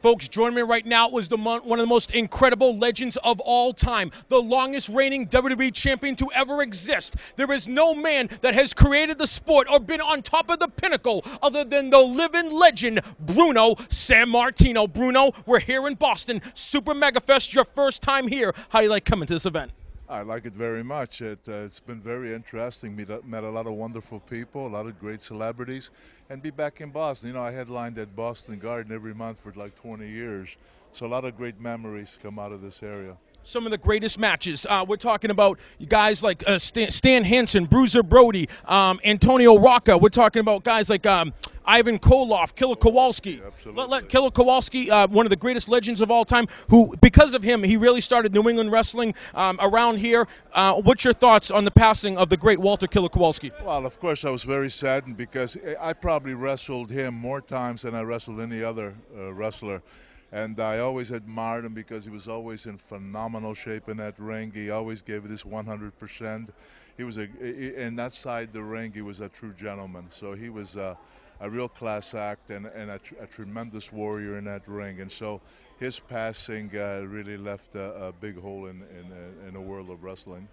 Folks, joining me right now was one of the most incredible legends of all time, the longest reigning WWE champion to ever exist. There is no man that has created the sport or been on top of the pinnacle other than the living legend, Bruno Sammartino. Bruno, we're here in Boston, Super Mega Fest, your first time here. How do you like coming to this event? I like it very much. It's been very interesting. Met a lot of wonderful people, a lot of great celebrities, and be back in Boston. You know, I headlined at Boston Garden every month for like 20 years, so a lot of great memories come out of this area. Some of the greatest matches. We're talking about guys like Stan Hansen, Bruiser Brody, Antonio Rocca. We're talking about guys like Ivan Koloff, Killer Kowalski. Absolutely. Killer Kowalski, one of the greatest legends of all time, who, because of him, he really started New England wrestling around here. What's your thoughts on the passing of the great Walter Killer Kowalski? Well, of course, I was very saddened because I probably wrestled him more times than I wrestled any other wrestler. And I always admired him because he was always in phenomenal shape in that ring. He always gave it his 100%. He was in that side of the ring, he was a true gentleman. So he was a real class act and a tremendous warrior in that ring. And so his passing really left a big hole in the world of wrestling.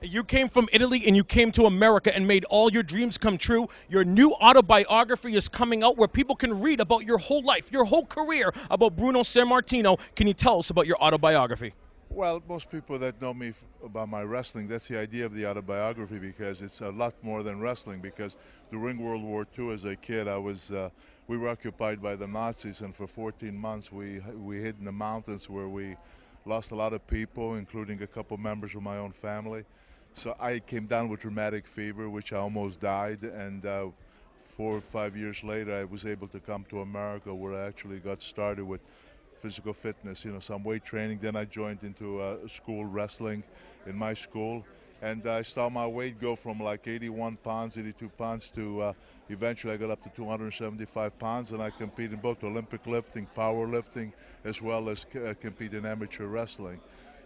You came from Italy and you came to America and made all your dreams come true. Your new autobiography is coming out where people can read about your whole life, your whole career, about Bruno Sammartino. Can you tell us about your autobiography? Well, most people that know me about my wrestling, that's the idea of the autobiography, because it's a lot more than wrestling. Because during World War II, as a kid, we were occupied by the Nazis, and for 14 months we hid in the mountains where we lost a lot of people, including a couple members of my own family. So I came down with rheumatic fever, which I almost died, and 4 or 5 years later I was able to come to America, where I actually got started with physical fitness, you know, some weight training. Then I joined into school wrestling in my school, and I saw my weight go from like 81 pounds, 82 pounds to eventually I got up to 275 pounds, and I compete in both Olympic lifting, powerlifting, as well as compete in amateur wrestling.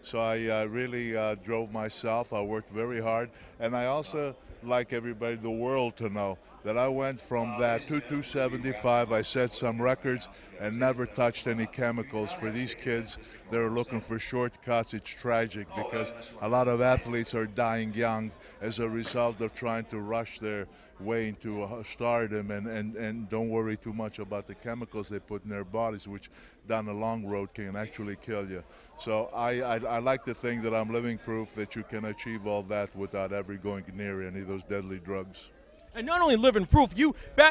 So I really drove myself. I worked very hard, and I also like everybody, the world, to know that I went from that to 275. I set some records and never touched any chemicals. For these kids that are looking for shortcuts, it's tragic because a lot of athletes are dying young as a result of trying to rush their way into stardom and don't worry too much about the chemicals they put in their bodies, which down the long road can actually kill you. So I like to think that I'm living proof that you can achieve all that without ever going near any of those deadly drugs. And not only living proof,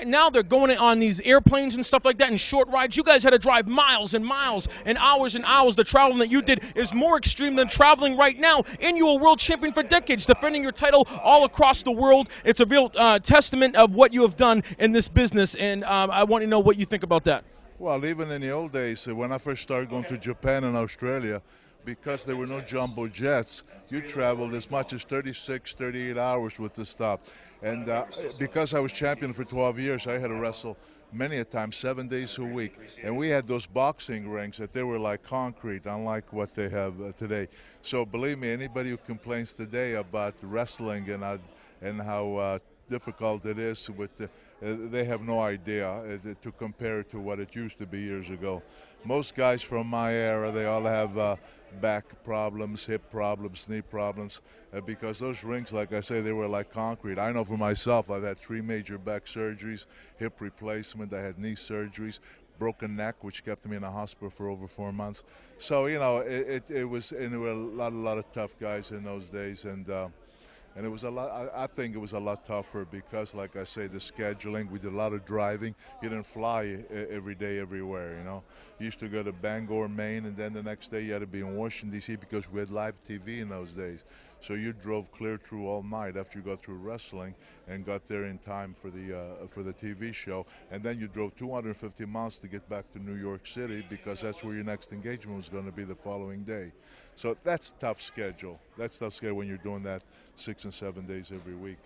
now they're going on these airplanes and stuff like that and short rides. You guys had to drive miles and miles and hours. The traveling that you did is more extreme than traveling right now. And you were world champion for decades, defending your title all across the world. It's a real testament of what you have done in this business, and I want to know what you think about that. Well, even in the old days, when I first started going to Japan and Australia, because there were no jumbo jets, you traveled as much as 36, 38 hours with the stop. And because I was champion for 12 years, I had to wrestle many a time, 7 days a week. And we had those boxing rings that they were like concrete, unlike what they have today. So believe me, anybody who complains today about wrestling and how difficult it is they have no idea to compare it to what it used to be years ago. Most guys from my era, they all have back problems, hip problems, knee problems, because those rings, like I say, they were like concrete. I know for myself, I've had 3 major back surgeries, hip replacement, I had knee surgeries, broken neck, which kept me in the hospital for over 4 months. So, you know, there were a lot of tough guys in those days, and it was a lot. I think it was a lot tougher because, like I say, the scheduling. We did a lot of driving. You didn't fly every day, everywhere. You know, you used to go to Bangor, Maine, and then the next day you had to be in Washington D.C. because we had live TV in those days. So you drove clear through all night after you got through wrestling and got there in time for the TV show. And then you drove 250 miles to get back to New York City because that's where your next engagement was going to be the following day. So that's tough schedule. That's tough schedule when you're doing that 6 and 7 days every week.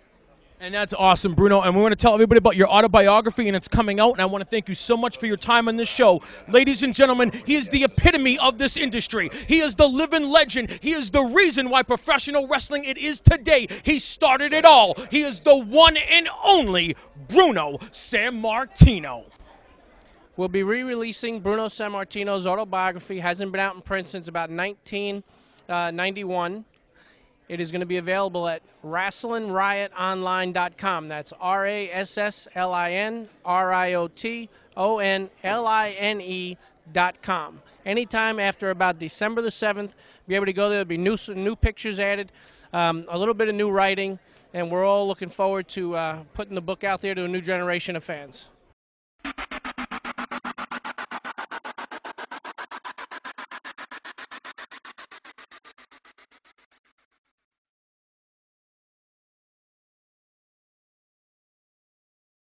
And that's awesome, Bruno. And we want to tell everybody about your autobiography, and it's coming out. And I want to thank you so much for your time on this show. Ladies and gentlemen, he is the epitome of this industry. He is the living legend. He is the reason why professional wrestling it is today. He started it all. He is the one and only Bruno Sammartino. We'll be re-releasing Bruno Sammartino's autobiography. Hasn't been out in print since about 1991. It is going to be available at WrestlingRiotOnline.com. That's RasslinRiotonline.com. Anytime after about December the 7th, be able to go there. There'll be new pictures added, a little bit of new writing, and we're all looking forward to putting the book out there to a new generation of fans.